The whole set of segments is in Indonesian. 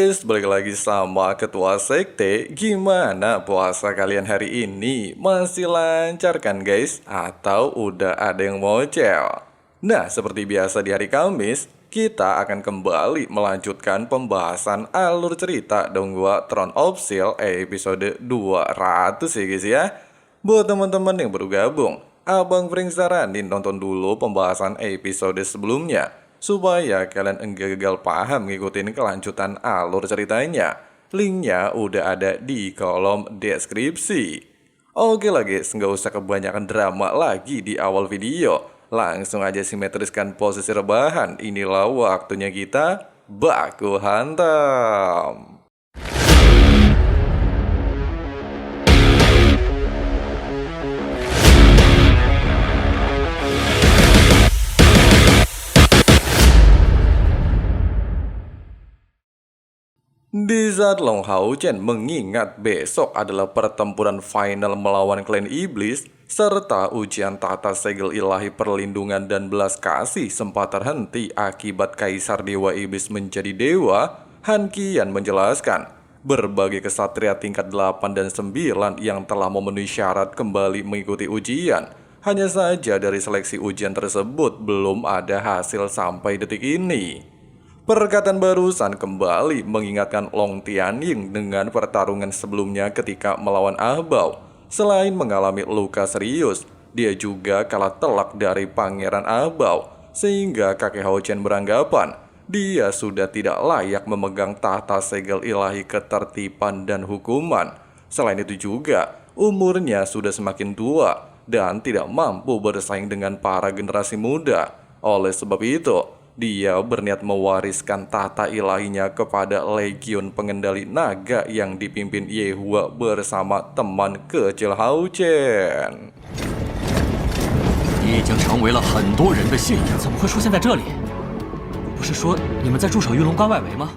guys, balik lagi sama Ketua Sekte. Gimana puasa kalian hari ini? Masih lancar kan guys? Atau udah ada yang mocel? Nah, seperti biasa di hari Kamis, kita akan kembali melanjutkan pembahasan alur cerita Donghua Throne of Steel episode 200 ya guys ya. Buat teman-teman yang baru gabung, Abang Frank saranin nonton dulu pembahasan episode sebelumnya supaya kalian enggak gagal paham ngikutin kelanjutan alur ceritanya. Linknya udah ada di kolom deskripsi. Oke lah guys, nggak usah kebanyakan drama lagi di awal video. Langsung aja simetriskan posisi rebahan. Inilah waktunya kita baku hantam. Di saat Long Hao Chen mengingat besok adalah pertempuran final melawan klan iblis, serta ujian tata segel ilahi perlindungan dan belas kasih sempat terhenti akibat Kaisar Dewa Iblis menjadi dewa, Han Qian menjelaskan, berbagai kesatria tingkat 8 dan 9 yang telah memenuhi syarat kembali mengikuti ujian. Hanya saja dari seleksi ujian tersebut belum ada hasil sampai detik ini. Perkataan barusan kembali mengingatkan Long Tianying dengan pertarungan sebelumnya ketika melawan Ahbao. Selain mengalami luka serius, dia juga kalah telak dari Pangeran Ahbao, sehingga kakek Hao Chen beranggapan dia sudah tidak layak memegang tahta segel ilahi ketertiban dan hukuman. Selain itu juga, umurnya sudah semakin tua dan tidak mampu bersaing dengan para generasi muda. Oleh sebab itu, dia berniat mewariskan tahta ilahinya kepada legiun pengendali naga yang dipimpin Yehua bersama teman kecil Hao Chen. 你已经成为了很多人的信仰，怎么会出现在这里？不是说你们在驻守玉龙关外围吗？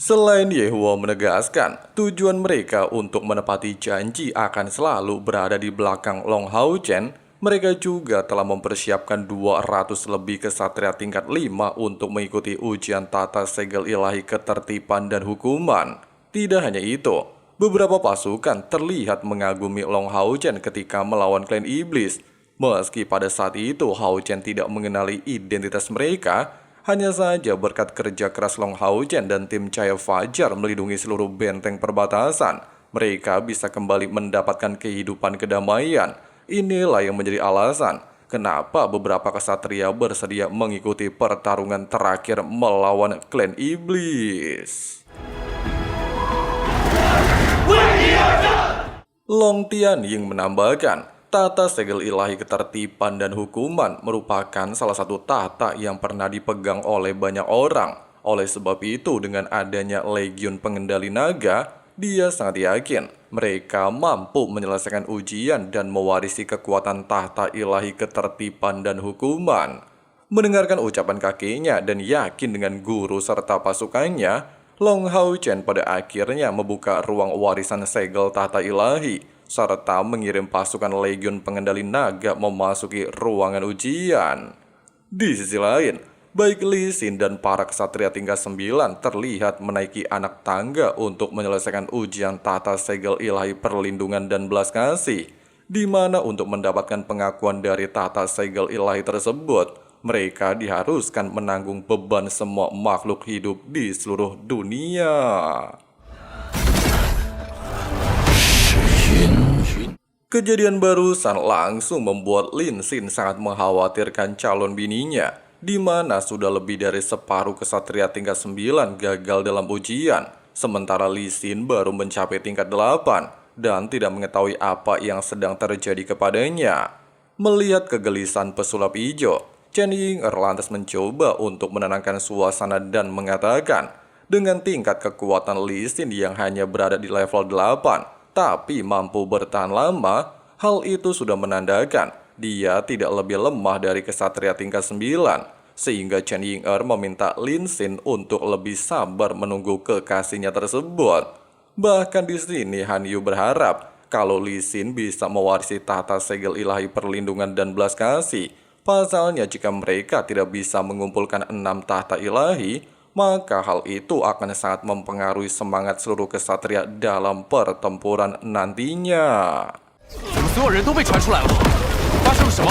Selain Yehua menegaskan tujuan mereka untuk menepati janji akan selalu berada di belakang Long Hao Chen, mereka juga telah mempersiapkan 200 lebih kesatria tingkat 5 untuk mengikuti ujian tata segel ilahi ketertiban dan hukuman. Tidak hanya itu, beberapa pasukan terlihat mengagumi Long Hao Chen ketika melawan klan iblis. Meski pada saat itu Hao Chen tidak mengenali identitas mereka, hanya saja berkat kerja keras Long Hao Chen dan tim Cahaya Fajar melindungi seluruh benteng perbatasan, mereka bisa kembali mendapatkan kehidupan kedamaian. Inilah yang menjadi alasan kenapa beberapa kesatria bersedia mengikuti pertarungan terakhir melawan klan iblis. Long Tianying menambahkan, tata segel ilahi ketertiban dan hukuman merupakan salah satu tahta yang pernah dipegang oleh banyak orang. Oleh sebab itu, dengan adanya legiun pengendali naga, dia sangat yakin mereka mampu menyelesaikan ujian dan mewarisi kekuatan tahta ilahi ketertiban dan hukuman. Mendengarkan ucapan kakeknya dan yakin dengan guru serta pasukannya, Long Hao Chen pada akhirnya membuka ruang warisan segel tahta ilahi, serta mengirim pasukan legiun pengendali naga memasuki ruangan ujian. Di sisi lain, baik Li Xin dan para kesatria tingkat 9 terlihat menaiki anak tangga untuk menyelesaikan ujian tata segel ilahi perlindungan dan belas kasih, di mana untuk mendapatkan pengakuan dari tata segel ilahi tersebut, mereka diharuskan menanggung beban semua makhluk hidup di seluruh dunia. Kejadian barusan langsung membuat Lin Xin sangat mengkhawatirkan calon bininya, di mana sudah lebih dari separuh kesatria tingkat 9 gagal dalam ujian, sementara Li Xin baru mencapai tingkat 8 dan tidak mengetahui apa yang sedang terjadi kepadanya. Melihat kegelisahan pesulap hijau, Chen Ying-er lantas mencoba untuk menenangkan suasana dan mengatakan, dengan tingkat kekuatan Li Xin yang hanya berada di level 8, tapi mampu bertahan lama, hal itu sudah menandakan dia tidak lebih lemah dari kesatria tingkat 9, sehingga Chen Ying-er meminta Lin Xin untuk lebih sabar menunggu kekasihnya tersebut. Bahkan di sini Han Yu berharap kalau Li Xin bisa mewarisi tahta segel ilahi perlindungan dan belas kasih. Pasalnya jika mereka tidak bisa mengumpulkan 6 tahta ilahi, maka hal itu akan sangat mempengaruhi semangat seluruh kesatria dalam pertempuran nantinya. 怎么所有人都被传出来了？发生了什么？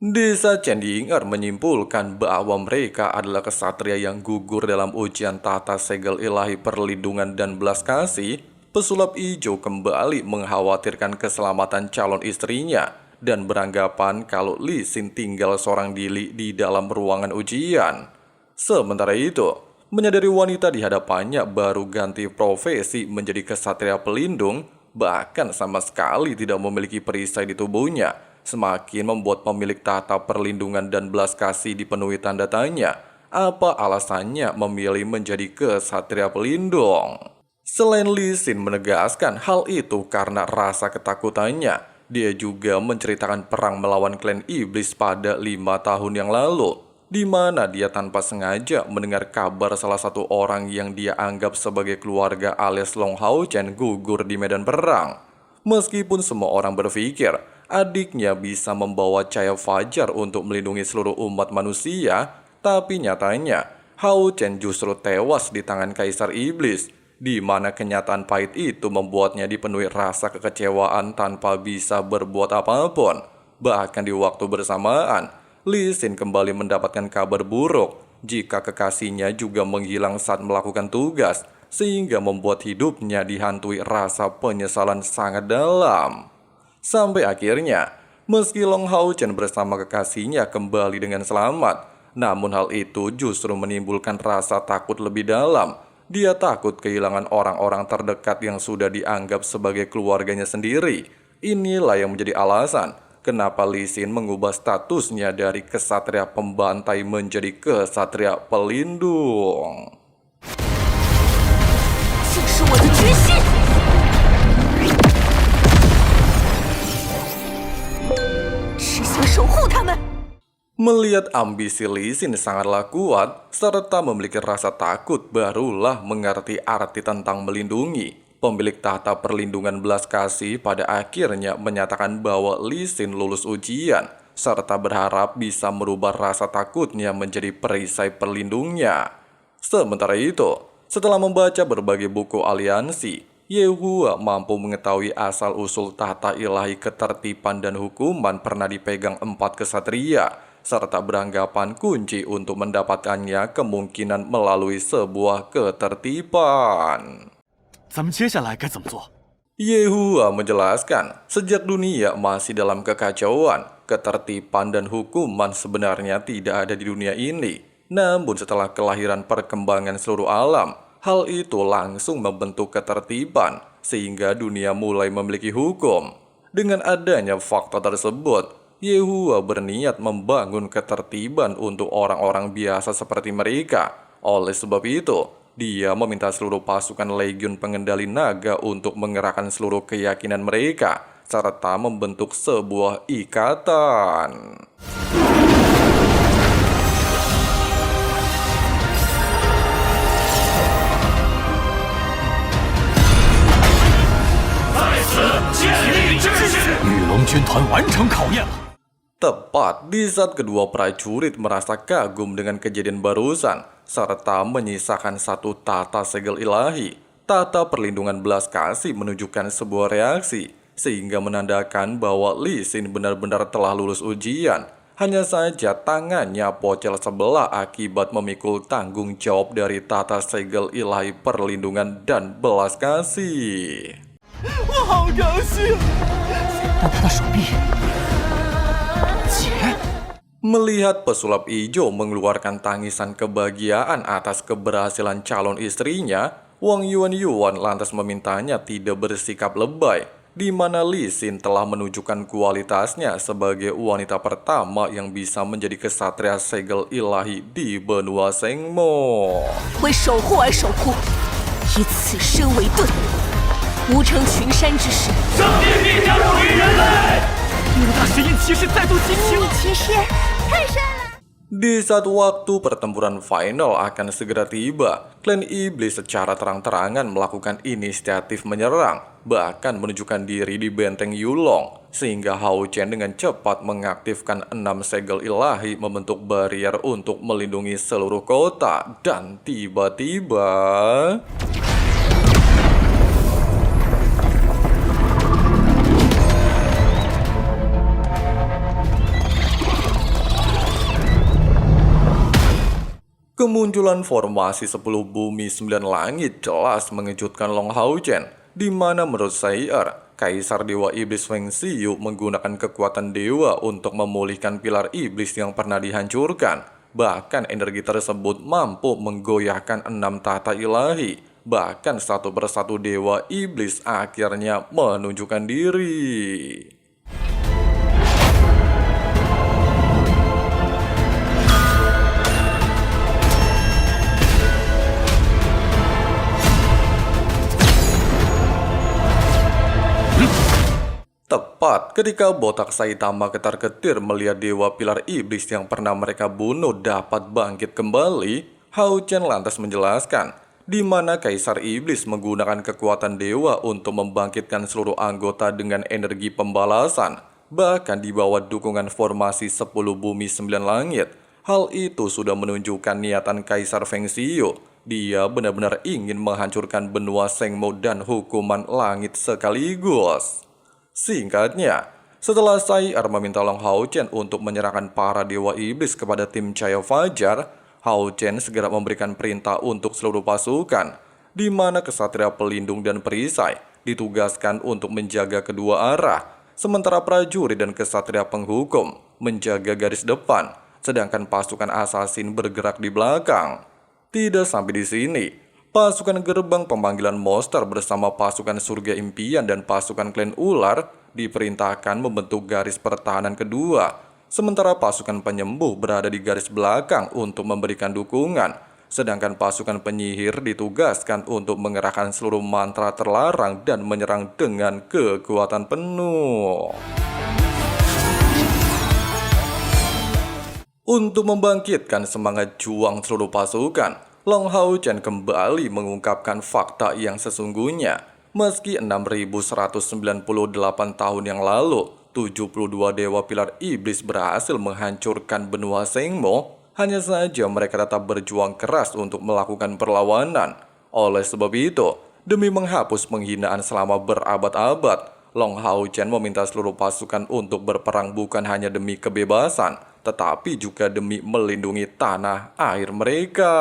Desa Cendinger menyimpulkan bahwa mereka adalah kesatria yang gugur dalam ujian tata segel ilahi perlindungan dan belas kasih. Pesulap hijau kembali mengkhawatirkan keselamatan calon istrinya dan beranggapan kalau Lee Sin tinggal seorang diri di dalam ruangan ujian. Sementara itu, menyadari wanita di hadapannya baru ganti profesi menjadi kesatria pelindung, bahkan sama sekali tidak memiliki perisai di tubuhnya, semakin membuat pemilik tahta perlindungan dan belas kasih dipenuhi tanda tanya. Apa alasannya memilih menjadi kesatria pelindung? Selain Lee Sin menegaskan hal itu karena rasa ketakutannya, dia juga menceritakan perang melawan klan iblis pada 5 tahun yang lalu, di mana dia tanpa sengaja mendengar kabar salah satu orang yang dia anggap sebagai keluarga alias Long Hao Chen gugur di medan perang. Meskipun semua orang berpikir adiknya bisa membawa cahaya fajar untuk melindungi seluruh umat manusia, tapi nyatanya Hao Chen justru tewas di tangan Kaisar Iblis, di mana kenyataan pahit itu membuatnya dipenuhi rasa kekecewaan tanpa bisa berbuat apapun. Bahkan di waktu bersamaan, Lee Sin kembali mendapatkan kabar buruk jika kekasihnya juga menghilang saat melakukan tugas, sehingga membuat hidupnya dihantui rasa penyesalan sangat dalam. Sampai akhirnya, meski Long Hao Chen bersama kekasihnya kembali dengan selamat, namun hal itu justru menimbulkan rasa takut lebih dalam. Dia takut kehilangan orang-orang terdekat yang sudah dianggap sebagai keluarganya sendiri. Inilah yang menjadi alasan kenapa Lee Sin mengubah statusnya dari kesatria pembantai menjadi kesatria pelindung. 这是我的决心。只想守护他们。 Melihat ambisi Lee Sin sangatlah kuat, serta memiliki rasa takut, barulah mengerti arti tentang melindungi. Pemilik tahta perlindungan belas kasih pada akhirnya menyatakan bahwa Lee Sin lulus ujian, serta berharap bisa merubah rasa takutnya menjadi perisai perlindungnya. Sementara itu, setelah membaca berbagai buku aliansi, Yehua mampu mengetahui asal-usul tahta ilahi ketertiban dan hukuman pernah dipegang 4 kesatria, serta beranggapan kunci untuk mendapatkannya kemungkinan melalui sebuah ketertiban. 咱们接下来该怎么做？ Yehua menjelaskan, sejak dunia masih dalam kekacauan, ketertiban dan hukuman sebenarnya tidak ada di dunia ini. Namun setelah kelahiran perkembangan seluruh alam, hal itu langsung membentuk ketertiban, sehingga dunia mulai memiliki hukum. Dengan adanya fakta tersebut, Yehua berniat membangun ketertiban untuk orang-orang biasa seperti mereka. Oleh sebab itu, dia meminta seluruh pasukan legiun pengendali naga untuk mengerahkan seluruh keyakinan mereka, serta membentuk sebuah ikatan. Tepat di saat kedua prajurit merasa kagum dengan kejadian barusan, serta menyisakan satu tata segel ilahi, tata perlindungan belas kasih menunjukkan sebuah reaksi, sehingga menandakan bahwa Lee Sin benar-benar telah lulus ujian. Hanya saja tangannya pocel sebelah akibat memikul tanggung jawab dari tata segel ilahi perlindungan dan belas kasih. 我好高兴！但他的手臂，姐， Melihat pesulap hijau mengeluarkan tangisan kebahagiaan atas keberhasilan calon istrinya, Wang Yuan lantas memintanya tidak bersikap lebay, di mana Lee Sin telah menunjukkan kualitasnya sebagai wanita pertama yang bisa menjadi kesatria segel ilahi di benua Sengmo. 为守护而守护，以此身为盾，无称群山之势。上帝必将属于人类。六大神印骑士再度进行。骑士太帅了！ Di saat waktu pertempuran final akan segera tiba, klan iblis secara terang-terangan melakukan inisiatif menyerang, bahkan menunjukkan diri di benteng Yulong. sehingga Hao Chen dengan cepat mengaktifkan 6 segel ilahi membentuk barrier untuk melindungi seluruh kota. Dan tiba-tiba kemunculan formasi 10 bumi 9 langit jelas mengejutkan Long Hao Chen, di mana menurut Sayer, Kaisar Dewa Iblis Feng Xiu menggunakan kekuatan dewa untuk memulihkan pilar iblis yang pernah dihancurkan. Bahkan energi tersebut mampu menggoyahkan 6 tahta ilahi. Bahkan satu persatu dewa iblis akhirnya menunjukkan diri. Tepat ketika botak Saitama ketar-ketir melihat dewa pilar iblis yang pernah mereka bunuh dapat bangkit kembali, Hao Chen lantas menjelaskan, di mana Kaisar Iblis menggunakan kekuatan dewa untuk membangkitkan seluruh anggota dengan energi pembalasan, bahkan di bawah dukungan formasi 10 bumi 9 langit. Hal itu sudah menunjukkan niatan Kaisar Feng Xiu. Dia benar-benar ingin menghancurkan benua Shengmo dan hukuman langit sekaligus. Singkatnya, setelah Sayer meminta Long Hao Chen untuk menyerahkan para dewa iblis kepada tim Cahaya Fajar, Hao Chen segera memberikan perintah untuk seluruh pasukan, di mana kesatria pelindung dan perisai ditugaskan untuk menjaga kedua arah, sementara prajurit dan kesatria penghukum menjaga garis depan, sedangkan pasukan asasin bergerak di belakang. Tidak sampai di sini, pasukan gerbang pemanggilan monster bersama pasukan surga impian dan pasukan klan ular diperintahkan membentuk garis pertahanan kedua, sementara pasukan penyembuh berada di garis belakang untuk memberikan dukungan, sedangkan pasukan penyihir ditugaskan untuk mengerahkan seluruh mantra terlarang dan menyerang dengan kekuatan penuh. Untuk membangkitkan semangat juang seluruh pasukan, Long Hao Chen kembali mengungkapkan fakta yang sesungguhnya. Meski 6198 tahun yang lalu, 72 dewa pilar iblis berhasil menghancurkan benua Shengmo, hanya saja mereka tetap berjuang keras untuk melakukan perlawanan. Oleh sebab itu, demi menghapus penghinaan selama berabad-abad, Long Hao Chen meminta seluruh pasukan untuk berperang bukan hanya demi kebebasan, tetapi juga demi melindungi tanah air mereka.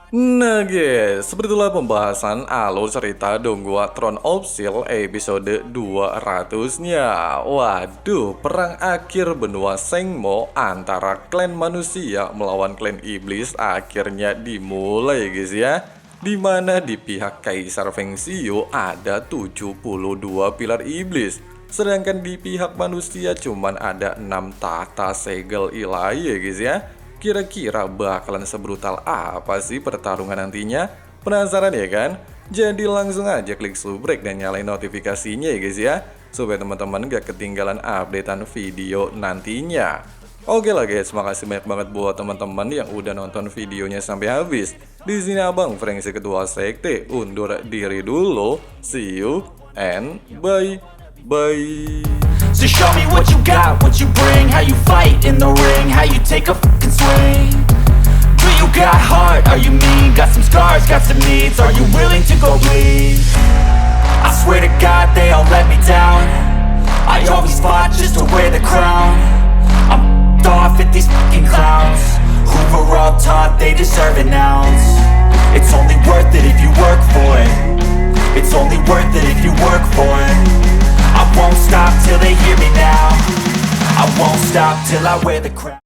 Nah guys, seperti itulah pembahasan alur cerita Donghua Throne of Steel episode 200-nya. Waduh, perang akhir benua Shengmo antara klan manusia melawan klan iblis akhirnya dimulai guys ya. Dimana di pihak Kaisar Feng Xiu ada 72 pilar iblis, sedangkan di pihak manusia cuman ada 6 tahta segel ilahi ya guys ya. Kira-kira bakalan sebrutal apa sih pertarungan nantinya? Penasaran ya kan? Jadi langsung aja klik subrek dan nyalain notifikasinya ya guys ya, supaya teman-teman gak ketinggalan updatean video nantinya. Oke lah guys, makasih banyak banget buat teman-teman yang udah nonton videonya sampai habis. Di sini Abang Frengsi Ketua Sekte undur diri dulu. See you and bye-bye. So show me what you got, what you bring, how you fight in the ring, how you take a fucking swing. Do you got heart, are you mean, got some scars, got some needs, are you willing to go bleed? I swear to God they all let me down, I always fought just to wear the crown. I'm off at these fucking clowns, who were all taught they deserve an ounce. It's only worth it if you work for it, it's only worth it if you work for it. I won't stop till they hear me now, I won't stop till I wear the crown.